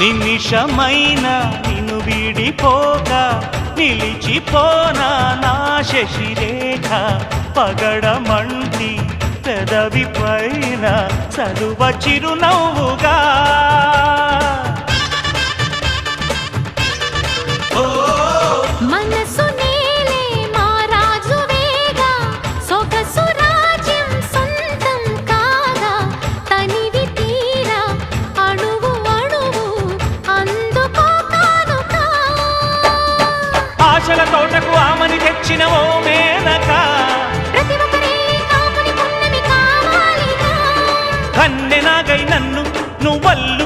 నిమిషమైన నిన్ను విడిపోక నిలిచిపోనా నా శశిరేఖ పగడమంటి పెదవి పైన చదువ చిరునవ్వుగా మనసు నేలే మా రాజువేగా సొగసు రాజ్యం సొంతం కాగా తనివి తీరా అణువు అణువు అందుకో కానుకా ఆశల తోటకు ఆమని తెచ్చిన ఓ మేనక ప్రతి ఒక్కరే కాపుని పున్నమి కావాలిగా కన్నెనాగై నన్ను నువ్వల్లు